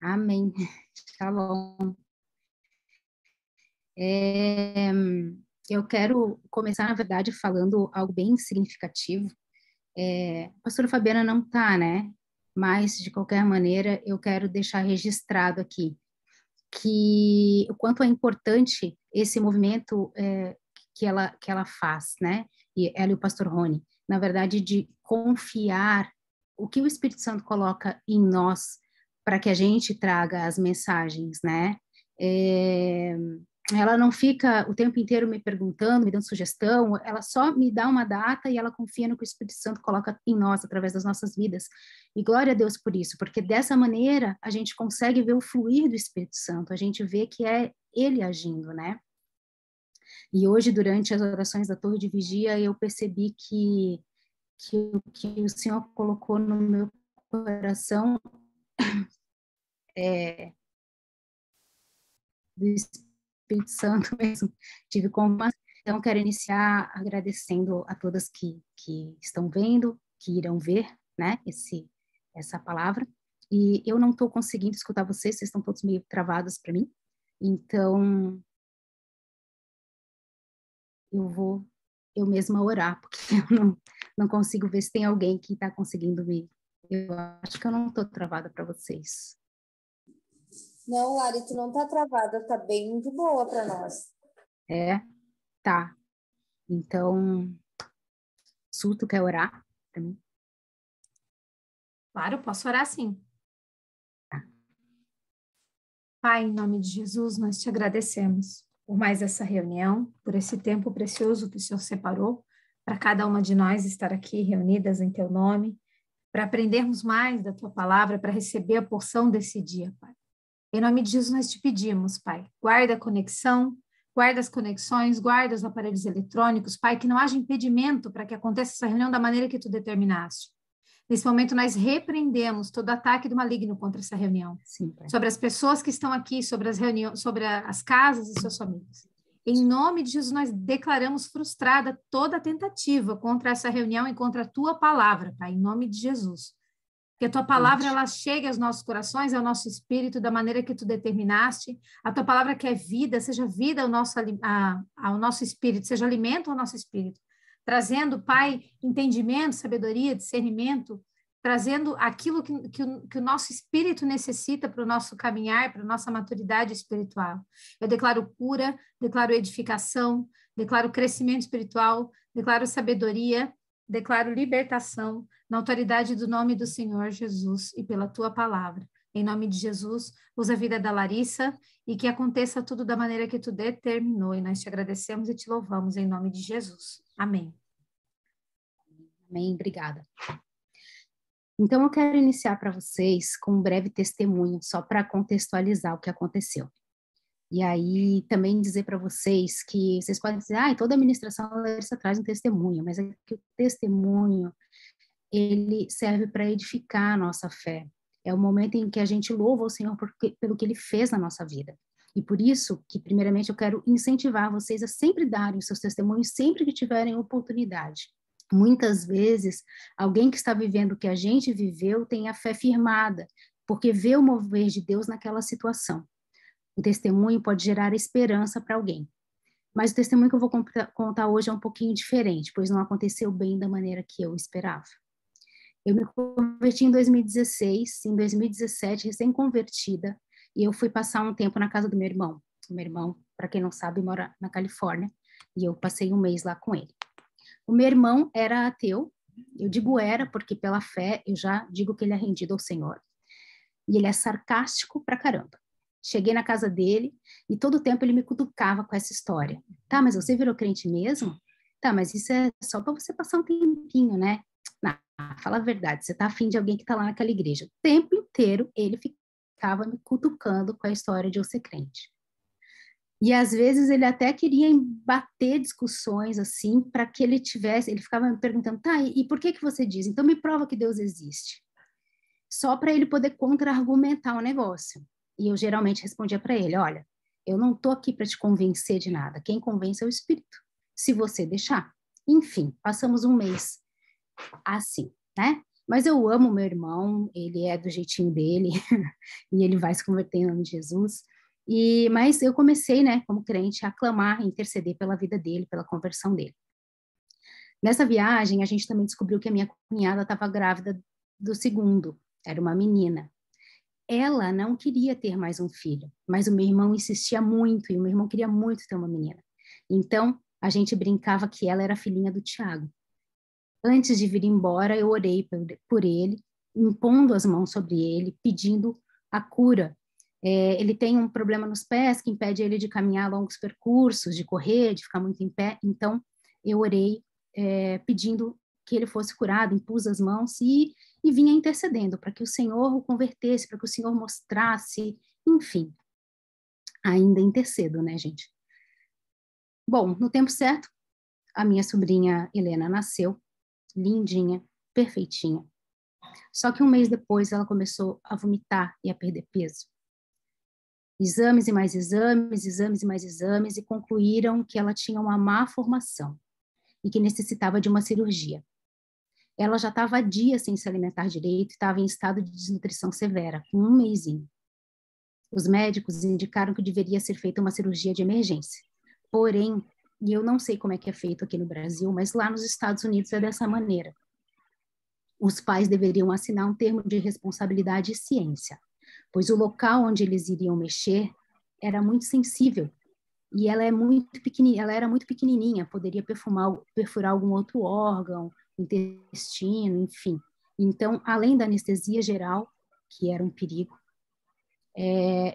Amém. Shalom. Eu quero começar, na verdade, falando algo bem significativo. A pastora Fabiana não está, né? Mas, de qualquer maneira, eu quero deixar registrado aqui que o quanto é importante esse movimento que ela faz, né? E ela e o pastor Rony, na verdade, de confiar o que o Espírito Santo coloca em nós para que a gente traga as mensagens, né? Ela não fica o tempo inteiro me perguntando, me dando sugestão, ela só me dá uma data e ela confia no que o Espírito Santo coloca em nós, através das nossas vidas. E glória a Deus por isso, porque dessa maneira a gente consegue ver o fluir do Espírito Santo, a gente vê que é Ele agindo, né? E hoje, durante as orações da Torre de Vigia, eu percebi que o que o Senhor colocou no meu coração é do Espírito Santo mesmo. Tive confirmação. Então, quero iniciar agradecendo a todas que estão vendo, que irão ver, né, essa palavra. E eu não estou conseguindo escutar vocês estão todos meio travados para mim. Então, eu vou eu mesma orar, porque eu não consigo ver se tem alguém que está conseguindo me. Eu acho que eu não estou travada para vocês. Não, Lari, tu não tá travada, tá bem de boa para nós. Tá. Então, Su, tu quer orar para mim? Claro, posso orar sim. Tá. Pai, em nome de Jesus, nós te agradecemos por mais essa reunião, por esse tempo precioso que o Senhor separou para cada uma de nós estar aqui reunidas em teu nome, para aprendermos mais da tua palavra, para receber a porção desse dia, Pai. Em nome de Jesus, nós te pedimos, Pai, guarda a conexão, guarda as conexões, guarda os aparelhos eletrônicos, Pai, que não haja impedimento para que aconteça essa reunião da maneira que tu determinaste. Nesse momento, nós repreendemos todo ataque do maligno contra essa reunião. Sim, Pai. Sobre as pessoas que estão aqui, sobre as reuniões, sobre as casas e suas famílias. Em nome de Jesus, nós declaramos frustrada toda tentativa contra essa reunião e contra a tua palavra, Pai, em nome de Jesus. Que a tua palavra, ela chegue aos nossos corações, ao nosso espírito, da maneira que tu determinaste. A tua palavra que é vida, seja vida ao nosso espírito, seja alimento ao nosso espírito. Trazendo, Pai, entendimento, sabedoria, discernimento, trazendo aquilo que o nosso espírito necessita para o nosso caminhar, para a nossa maturidade espiritual. Eu declaro cura, declaro edificação, declaro crescimento espiritual, declaro sabedoria, declaro libertação, na autoridade do nome do Senhor Jesus e pela tua palavra. Em nome de Jesus, usa a vida da Larissa e que aconteça tudo da maneira que tu determinou. E nós te agradecemos e te louvamos em nome de Jesus. Amém. Amém, obrigada. Então, eu quero iniciar para vocês com um breve testemunho, só para contextualizar o que aconteceu. E aí, também dizer para vocês que vocês podem dizer, toda administração Larissa traz um testemunho, mas é que o testemunho, ele serve para edificar a nossa fé. É o momento em que a gente louva o Senhor pelo que Ele fez na nossa vida. E por isso que, primeiramente, eu quero incentivar vocês a sempre darem os seus testemunhos sempre que tiverem oportunidade. Muitas vezes, alguém que está vivendo o que a gente viveu tem a fé firmada, porque vê o mover de Deus naquela situação. O testemunho pode gerar esperança para alguém. Mas o testemunho que eu vou contar hoje é um pouquinho diferente, pois não aconteceu bem da maneira que eu esperava. Eu me converti em 2016, em 2017, recém-convertida, e eu fui passar um tempo na casa do meu irmão. O meu irmão, para quem não sabe, mora na Califórnia, e eu passei um mês lá com ele. O meu irmão era ateu, eu digo era porque pela fé eu já digo que ele é rendido ao Senhor. E ele é sarcástico pra caramba. Cheguei na casa dele e todo o tempo ele me cutucava com essa história. Tá, mas você virou crente mesmo? Tá, mas isso é só para você passar um tempinho, né? Não, fala a verdade, você tá afim de alguém que tá lá naquela igreja. O tempo inteiro ele ficava me cutucando com a história de eu ser crente. E às vezes ele até queria embater discussões assim, para que ele ficava me perguntando, tá, e por que você diz? Então me prova que Deus existe. Só para ele poder contra-argumentar o negócio. E eu geralmente respondia para ele, olha, eu não tô aqui para te convencer de nada, quem convence é o Espírito, se você deixar. Enfim, passamos um mês assim, né? Mas eu amo meu irmão, ele é do jeitinho dele, e ele vai se converter em nome de Jesus. Mas eu comecei, né, como crente, a clamar, a interceder pela vida dele, pela conversão dele. Nessa viagem, a gente também descobriu que a minha cunhada estava grávida do segundo, era uma menina. Ela não queria ter mais um filho, mas o meu irmão insistia muito, e o meu irmão queria muito ter uma menina. Então, a gente brincava que ela era filhinha do Tiago. Antes de vir embora, eu orei por ele, impondo as mãos sobre ele, pedindo a cura. Ele tem um problema nos pés que impede ele de caminhar longos percursos, de correr, de ficar muito em pé. Então, eu orei pedindo que ele fosse curado, impus as mãos e vinha intercedendo para que o Senhor o convertesse, para que o Senhor mostrasse, enfim. Ainda intercedo, né, gente? Bom, no tempo certo, a minha sobrinha Helena nasceu, lindinha, perfeitinha. Só que um mês depois ela começou a vomitar e a perder peso. Exames e mais exames, exames e mais exames, e concluíram que ela tinha uma má formação e que necessitava de uma cirurgia. Ela já estava há dias sem se alimentar direito e estava em estado de desnutrição severa, com um mêsinho. Os médicos indicaram que deveria ser feita uma cirurgia de emergência. Porém, e eu não sei como é que é feito aqui no Brasil, mas lá nos Estados Unidos é dessa maneira. Os pais deveriam assinar um termo de responsabilidade e ciência, pois o local onde eles iriam mexer era muito sensível e ela era muito pequenininha, poderia perfurar algum outro órgão, intestino, enfim. Então, além da anestesia geral, que era um perigo,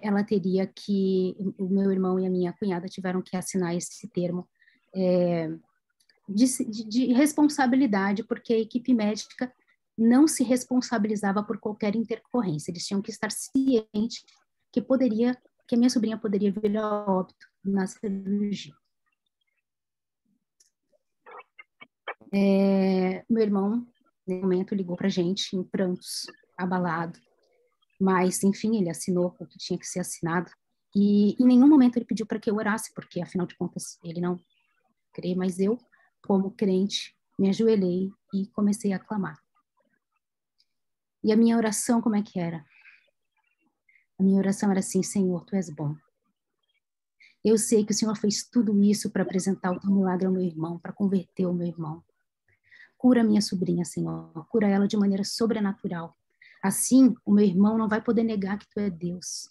ela teria que, o meu irmão e a minha cunhada tiveram que assinar esse termo de responsabilidade, porque a equipe médica não se responsabilizava por qualquer intercorrência. Eles tinham que estar cientes que a minha sobrinha poderia vir a óbito na cirurgia. Meu irmão, no momento, ligou para a gente em prantos, abalado, mas, enfim, ele assinou o que tinha que ser assinado, e em nenhum momento ele pediu para que eu orasse, porque, afinal de contas, ele não crê, mas eu, como crente, me ajoelhei e comecei a clamar. E a minha oração, como é que era? A minha oração era assim: Senhor, Tu és bom. Eu sei que o Senhor fez tudo isso para apresentar o Teu milagre ao meu irmão, para converter o meu irmão. Cura minha sobrinha, Senhor. Cura ela de maneira sobrenatural. Assim, o meu irmão não vai poder negar que Tu é Deus.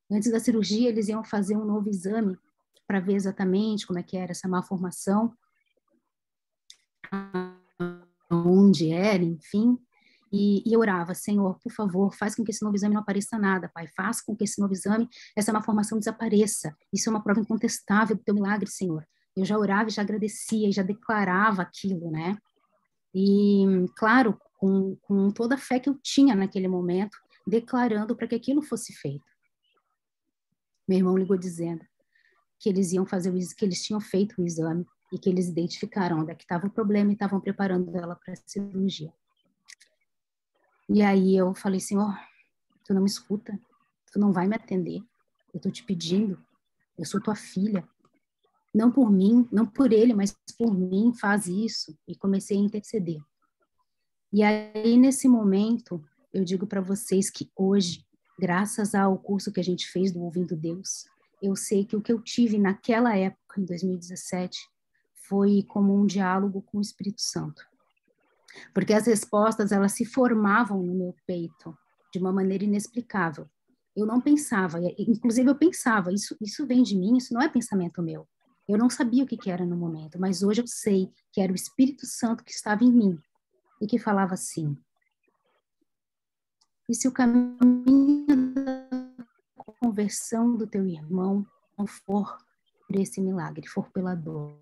Antes da cirurgia, eles iam fazer um novo exame para ver exatamente como é que era essa malformação, onde era, enfim. E eu orava: Senhor, por favor, faz com que esse novo exame não apareça nada, Pai. Faz com que esse novo exame, essa malformação desapareça. Isso é uma prova incontestável do Teu milagre, Senhor. Eu já orava e já agradecia e já declarava aquilo, né? E, claro, com toda a fé que eu tinha naquele momento, declarando para que aquilo fosse feito. Meu irmão ligou dizendo que eles iam fazer que eles tinham feito o exame e que eles identificaram onde é que estava o problema e estavam preparando ela para a cirurgia. E aí eu falei: Senhor, Tu não me escuta, Tu não vai me atender, eu estou te pedindo, eu sou Tua filha, não por mim, não por ele, mas por mim, faz isso. E comecei a interceder. E aí, nesse momento, eu digo para vocês que hoje, graças ao curso que a gente fez do Ouvindo Deus, eu sei que o que eu tive naquela época, em 2017, foi como um diálogo com o Espírito Santo. Porque as respostas, elas se formavam no meu peito de uma maneira inexplicável. Eu não pensava, inclusive eu pensava, isso vem de mim, isso não é pensamento meu. Eu não sabia o que era no momento, mas hoje eu sei que era o Espírito Santo que estava em mim e que falava assim: e se o caminho da conversão do teu irmão não for por esse milagre, for pela dor?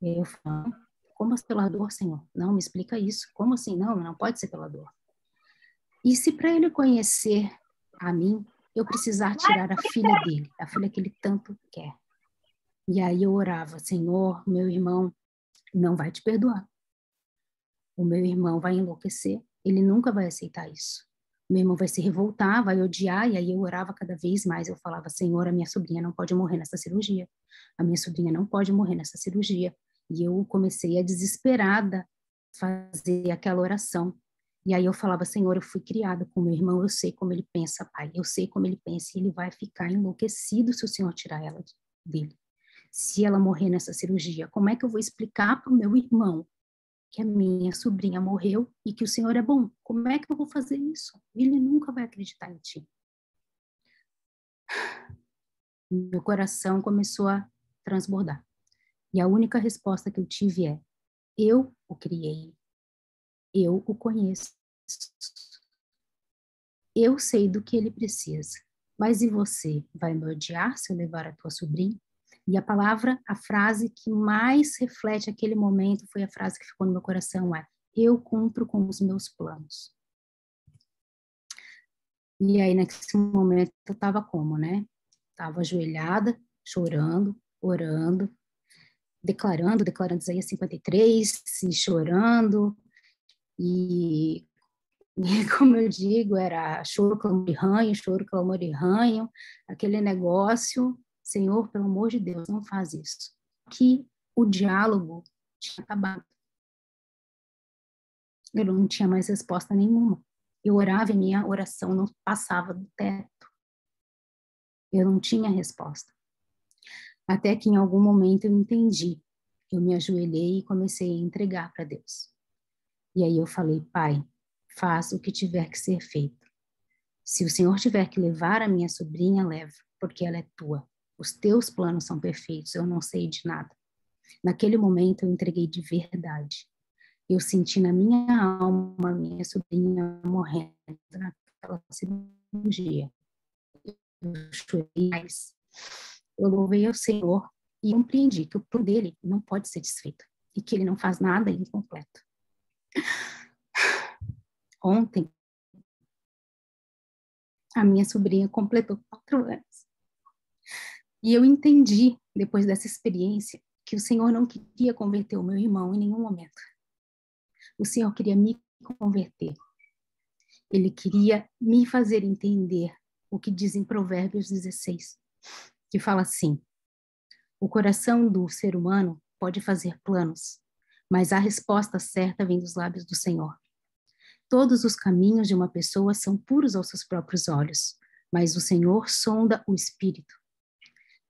E aí eu falo: como assim pela dor, Senhor? Não, me explica isso. Como assim? Não pode ser pela dor. E se para ele conhecer a mim, eu precisar tirar a filha dele, a filha que ele tanto quer? E aí eu orava: Senhor, meu irmão não vai te perdoar. O meu irmão vai enlouquecer, ele nunca vai aceitar isso. Meu irmão vai se revoltar, vai odiar, e aí eu orava cada vez mais. Eu falava: Senhor, a minha sobrinha não pode morrer nessa cirurgia. A minha sobrinha não pode morrer nessa cirurgia. E eu comecei a desesperada fazer aquela oração. E aí eu falava, Senhor, eu fui criada com meu irmão, eu sei como ele pensa, Pai, eu sei como ele pensa, e ele vai ficar enlouquecido se o Senhor tirar ela dele. Se ela morrer nessa cirurgia, como é que eu vou explicar para o meu irmão que a minha sobrinha morreu e que o Senhor é bom? Como é que eu vou fazer isso? Ele nunca vai acreditar em ti. Meu coração começou a transbordar. E a única resposta que eu tive é: eu o criei, eu o conheço, eu sei do que ele precisa. Mas e você? Vai me odiar se eu levar a tua sobrinha? E a palavra, a frase que mais reflete aquele momento foi a frase que ficou no meu coração, é: eu cumpro com os meus planos. E aí, nesse momento, eu estava como, né? Estava ajoelhada, chorando, orando, declarando Isaías 53, e chorando, e como eu digo, era choro, clamor e ranho, aquele negócio. Senhor, pelo amor de Deus, não faz isso. Que o diálogo tinha acabado. Eu não tinha mais resposta nenhuma. Eu orava e minha oração não passava do teto. Eu não tinha resposta. Até que em algum momento eu entendi. Eu me ajoelhei e comecei a entregar para Deus. E aí eu falei, Pai, faça o que tiver que ser feito. Se o Senhor tiver que levar a minha sobrinha, leva, porque ela é tua. Os teus planos são perfeitos, eu não sei de nada. Naquele momento eu entreguei de verdade. Eu senti na minha alma a minha sobrinha morrendo naquela cirurgia. Eu chorei mais. Eu louvei ao Senhor e compreendi que o plano dele não pode ser desfeito e que ele não faz nada incompleto. Ontem, a minha sobrinha completou 4 anos. E eu entendi, depois dessa experiência, que o Senhor não queria converter o meu irmão em nenhum momento. O Senhor queria me converter. Ele queria me fazer entender o que diz em Provérbios 16, que fala assim: o coração do ser humano pode fazer planos, mas a resposta certa vem dos lábios do Senhor. Todos os caminhos de uma pessoa são puros aos seus próprios olhos, mas o Senhor sonda o espírito.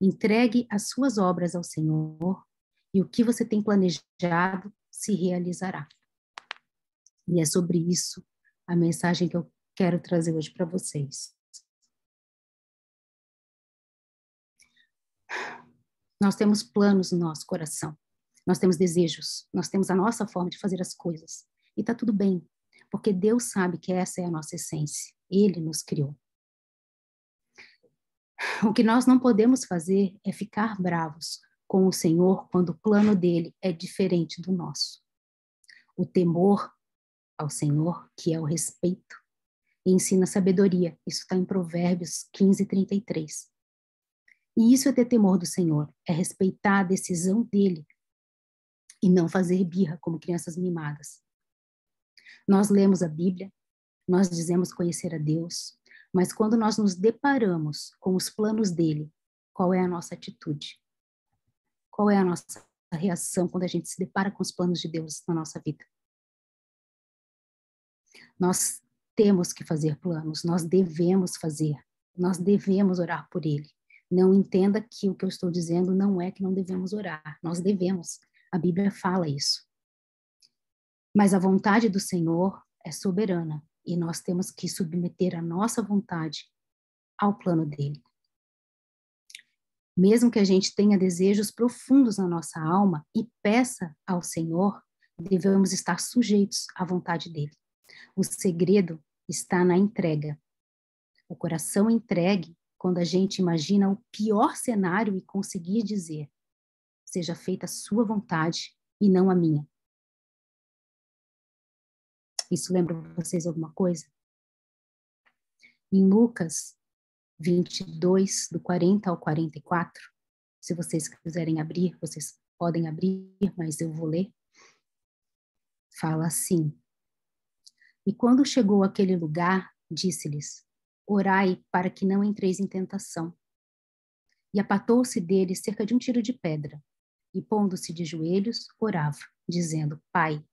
Entregue as suas obras ao Senhor e o que você tem planejado se realizará. E é sobre isso a mensagem que eu quero trazer hoje para vocês. Nós temos planos no nosso coração, nós temos desejos, nós temos a nossa forma de fazer as coisas. E está tudo bem, porque Deus sabe que essa é a nossa essência. Ele nos criou. O que nós não podemos fazer é ficar bravos com o Senhor quando o plano dele é diferente do nosso. O temor ao Senhor, que é o respeito, ensina sabedoria. Isso está em Provérbios 15:33. E isso é ter temor do Senhor, é respeitar a decisão dele e não fazer birra como crianças mimadas. Nós lemos a Bíblia, nós dizemos conhecer a Deus, mas quando nós nos deparamos com os planos dele, qual é a nossa atitude? Qual é a nossa reação quando a gente se depara com os planos de Deus na nossa vida? Nós temos que fazer planos, nós devemos fazer, nós devemos orar por ele. Não entenda que o que eu estou dizendo não é que não devemos orar, nós devemos. A Bíblia fala isso. Mas a vontade do Senhor é soberana e nós temos que submeter a nossa vontade ao plano dele. Mesmo que a gente tenha desejos profundos na nossa alma e peça ao Senhor, devemos estar sujeitos à vontade dele. O segredo está na entrega. O coração entregue, quando a gente imagina o pior cenário e conseguir dizer: seja feita a sua vontade e não a minha. Isso lembra vocês alguma coisa? Em Lucas 22, do 40 ao 44, se vocês quiserem abrir, vocês podem abrir, mas eu vou ler. Fala assim: e quando chegou àquele lugar, disse-lhes: orai para que não entreis em tentação. E apartou-se dele cerca de um tiro de pedra, e pondo-se de joelhos, orava, dizendo: Pai,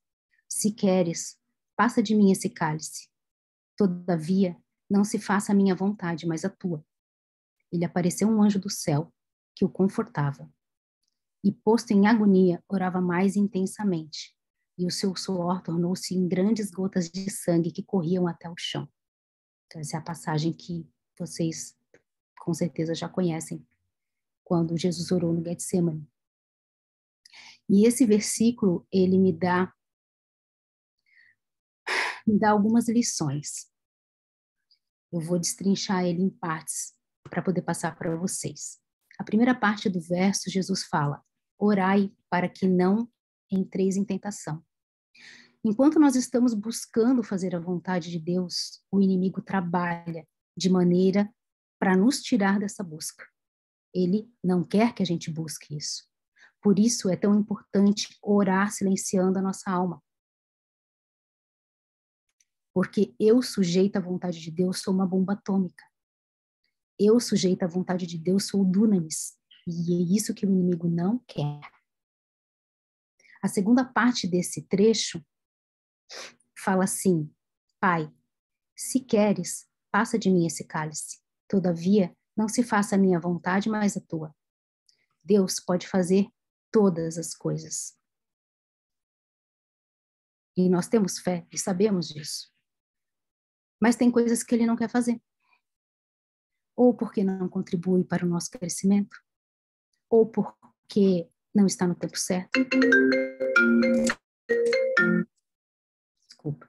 Se queres, passa de mim esse cálice. Todavia, não se faça a minha vontade, mas a tua. Ele apareceu um anjo do céu que o confortava. E, posto em agonia, orava mais intensamente. E o seu suor tornou-se em grandes gotas de sangue que corriam até o chão. Então, essa é a passagem que vocês, com certeza, já conhecem, quando Jesus orou no Getsemane. E esse versículo, ele me dá algumas lições. Eu vou destrinchar ele em partes para poder passar para vocês. A primeira parte do verso, Jesus fala: orai para que não entreis em tentação. Enquanto nós estamos buscando fazer a vontade de Deus, o inimigo trabalha de maneira para nos tirar dessa busca. Ele não quer que a gente busque isso. Por isso é tão importante orar silenciando a nossa alma. Porque eu, sujeita à vontade de Deus, sou uma bomba atômica. Eu, sujeita à vontade de Deus, sou o dunamis. E é isso que o inimigo não quer. A segunda parte desse trecho fala assim: Pai, se queres, passa de mim esse cálice. Todavia, não se faça a minha vontade, mas a tua. Deus pode fazer todas as coisas. E nós temos fé e sabemos disso. Mas tem coisas que ele não quer fazer. Ou porque não contribui para o nosso crescimento, ou porque não está no tempo certo. Desculpa.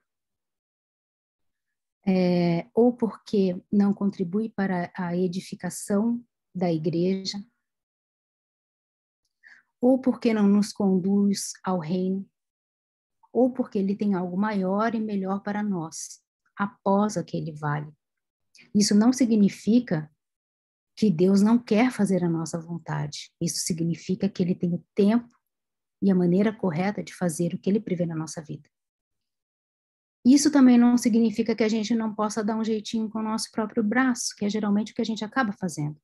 Ou porque não contribui para a edificação da igreja, ou porque não nos conduz ao reino, ou porque ele tem algo maior e melhor para nós, após aquele vale. Isso não significa que Deus não quer fazer a nossa vontade. Isso significa que ele tem o tempo e a maneira correta de fazer o que ele prevê na nossa vida. Isso também não significa que a gente não possa dar um jeitinho com o nosso próprio braço, que é geralmente o que a gente acaba fazendo.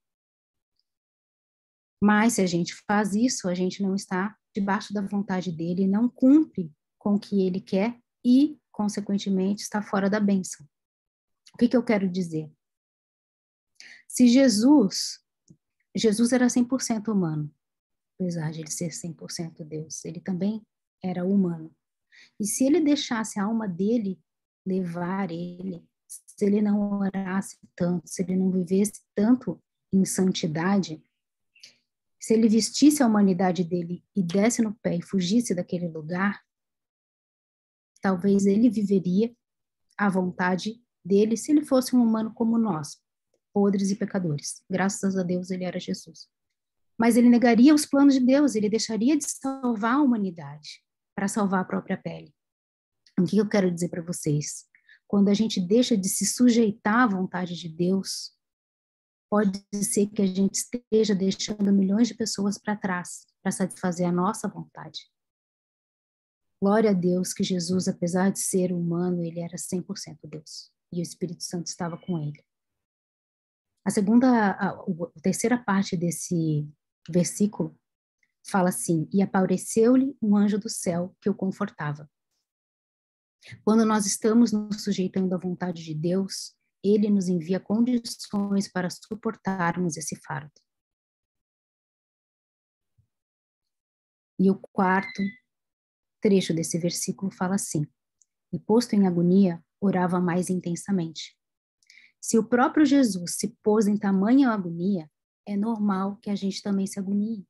Mas se a gente faz isso, a gente não está debaixo da vontade dele, não cumpre com o que ele quer e, consequentemente, está fora da bênção. O que eu quero dizer? Se Jesus era 100% humano, apesar de ele ser 100% Deus, ele também era humano. E se ele deixasse a alma dele levar ele, se ele não orasse tanto, se ele não vivesse tanto em santidade, se ele vestisse a humanidade dele e desse no pé e fugisse daquele lugar, talvez ele viveria à vontade dele se ele fosse um humano como nós, podres e pecadores. Graças a Deus ele era Jesus. Mas ele negaria os planos de Deus, ele deixaria de salvar a humanidade para salvar a própria pele. O que eu quero dizer para vocês? Quando a gente deixa de se sujeitar à vontade de Deus, pode ser que a gente esteja deixando milhões de pessoas para trás para satisfazer a nossa vontade. Glória a Deus que Jesus, apesar de ser humano, ele era 100% Deus. E o Espírito Santo estava com ele. A terceira parte desse versículo fala assim: e apareceu-lhe um anjo do céu que o confortava. Quando nós estamos nos sujeitando à vontade de Deus, ele nos envia condições para suportarmos esse fardo. E o quarto trecho desse versículo fala assim: e posto em agonia, orava mais intensamente. Se o próprio Jesus se pôs em tamanha agonia, é normal que a gente também se agonie.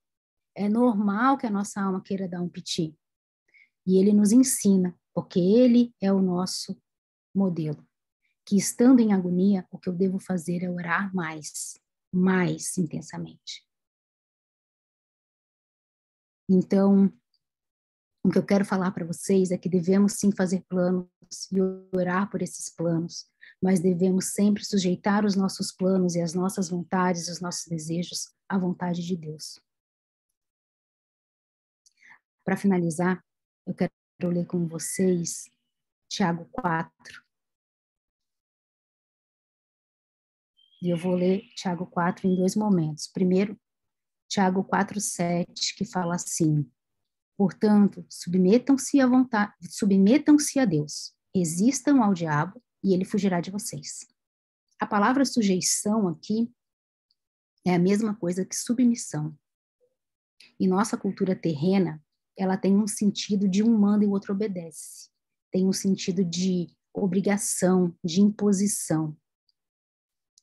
É normal que a nossa alma queira dar um piti. E ele nos ensina, porque ele é o nosso modelo, que estando em agonia, o que eu devo fazer é orar mais intensamente. Então, o que eu quero falar para vocês é que devemos sim fazer planos e orar por esses planos, mas devemos sempre sujeitar os nossos planos e as nossas vontades, os nossos desejos à vontade de Deus. Para finalizar, eu quero ler com vocês Tiago 4. E eu vou ler Tiago 4 em dois momentos. Primeiro, Tiago 4:7, que fala assim: Portanto, submetam-se a Deus, resistam ao diabo e ele fugirá de vocês. A palavra sujeição aqui é a mesma coisa que submissão. E nossa cultura terrena, ela tem um sentido de um manda e o outro obedece. Tem um sentido de obrigação, de imposição.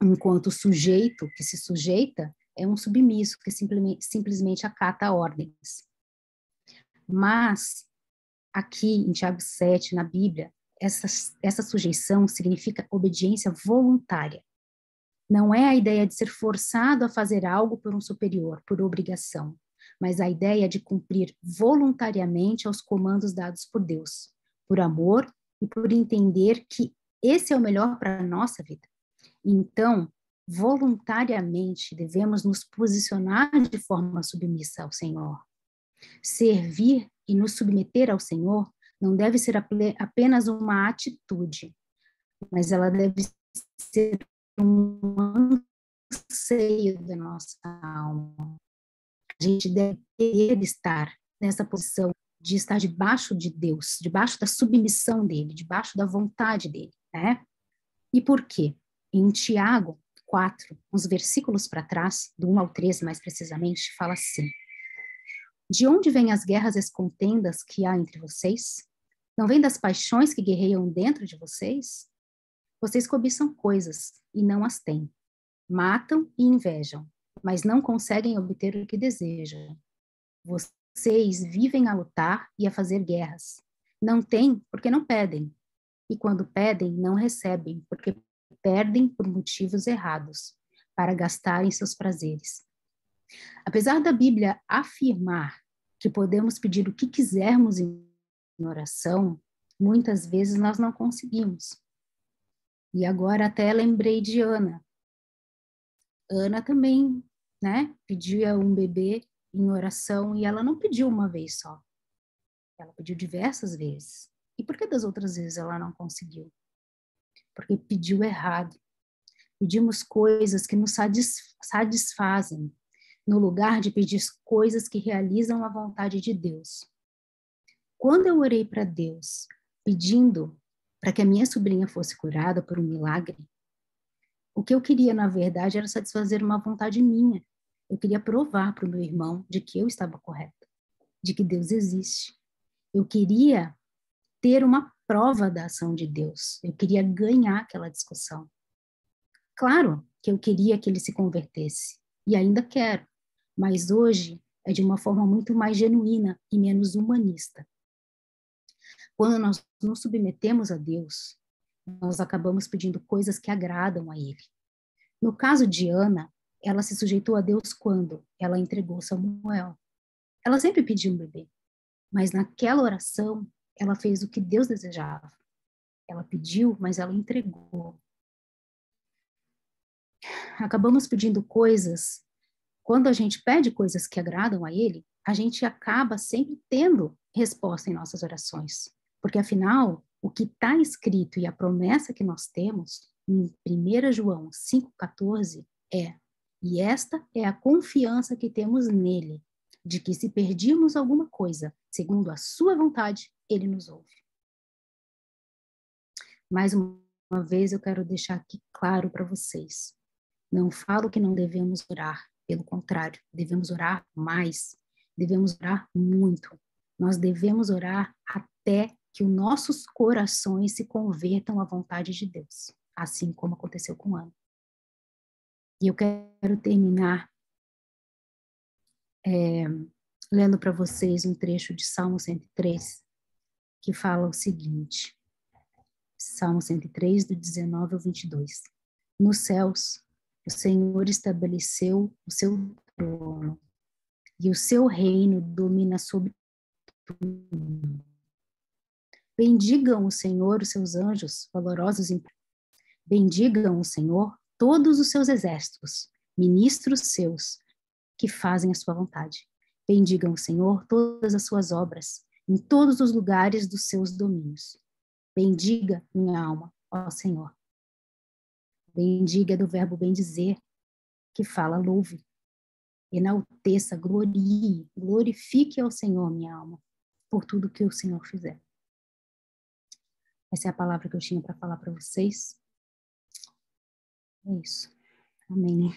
Enquanto o sujeito que se sujeita é um submisso que simplesmente acata ordens. Mas, aqui em Tiago 7, na Bíblia, essa sujeição significa obediência voluntária. Não é a ideia de ser forçado a fazer algo por um superior, por obrigação, mas a ideia de cumprir voluntariamente aos comandos dados por Deus, por amor e por entender que esse é o melhor para a nossa vida. Então, voluntariamente, devemos nos posicionar de forma submissa ao Senhor. Servir e nos submeter ao Senhor não deve ser apenas uma atitude, mas ela deve ser um anseio da nossa alma. A gente deve querer estar nessa posição de estar debaixo de Deus, debaixo da submissão dele, debaixo da vontade dele, né? E por quê? Em Tiago 4, uns versículos para trás, do 1 ao 3 mais precisamente, fala assim: de onde vêm as guerras e as contendas que há entre vocês? Não vêm das paixões que guerreiam dentro de vocês? Vocês cobiçam coisas e não as têm. Matam e invejam, mas não conseguem obter o que desejam. Vocês vivem a lutar e a fazer guerras. Não têm porque não pedem. E quando pedem, não recebem, porque perdem por motivos errados, para gastarem seus prazeres. Apesar da Bíblia afirmar que podemos pedir o que quisermos em oração, muitas vezes nós não conseguimos. E agora até lembrei de Ana. Ana também, né, pedia um bebê em oração e ela não pediu uma vez só. Ela pediu diversas vezes. E por que das outras vezes ela não conseguiu? Porque pediu errado. Pedimos coisas que nos satisfazem, no lugar de pedir coisas que realizam a vontade de Deus. Quando eu orei para Deus, pedindo para que a minha sobrinha fosse curada por um milagre, o que eu queria, na verdade, era satisfazer uma vontade minha. Eu queria provar para o meu irmão de que eu estava correta, de que Deus existe. Eu queria ter uma prova da ação de Deus. Eu queria ganhar aquela discussão. Claro que eu queria que ele se convertesse, e ainda quero, mas hoje é de uma forma muito mais genuína e menos humanista. Quando nós nos submetemos a Deus, nós acabamos pedindo coisas que agradam a Ele. No caso de Ana, ela se sujeitou a Deus quando ela entregou Samuel. Ela sempre pediu um bebê, mas naquela oração, ela fez o que Deus desejava. Ela pediu, mas ela entregou. Acabamos pedindo coisas, quando a gente pede coisas que agradam a Ele, a gente acaba sempre tendo resposta em nossas orações. Porque, afinal, o que está escrito e a promessa que nós temos em 1 João 5,14 é: e esta é a confiança que temos nele, de que se perdirmos alguma coisa, segundo a sua vontade, ele nos ouve. Mais uma vez eu quero deixar aqui claro para vocês. Não falo que não devemos orar, pelo contrário, devemos orar mais, devemos orar muito. Nós devemos orar até que os nossos corações se convertam à vontade de Deus, assim como aconteceu com Ana. E eu quero terminar lendo para vocês um trecho de Salmo 103, que fala o seguinte, Salmo 103, do 19 ao 22. Nos céus, o Senhor estabeleceu o seu trono, e o seu reino domina sobre tudo. Bendigam o Senhor os seus anjos, valorosos em... Bendigam o Senhor todos os seus exércitos, ministros seus, que fazem a sua vontade. Bendigam o Senhor todas as suas obras, em todos os lugares dos seus domínios. Bendiga minha alma, ó Senhor. Bendiga do verbo bendizer, que fala louve. enalteça, glorifique ao Senhor, minha alma, por tudo que o Senhor fizer. Essa é a palavra que eu tinha para falar para vocês. É isso. Amém.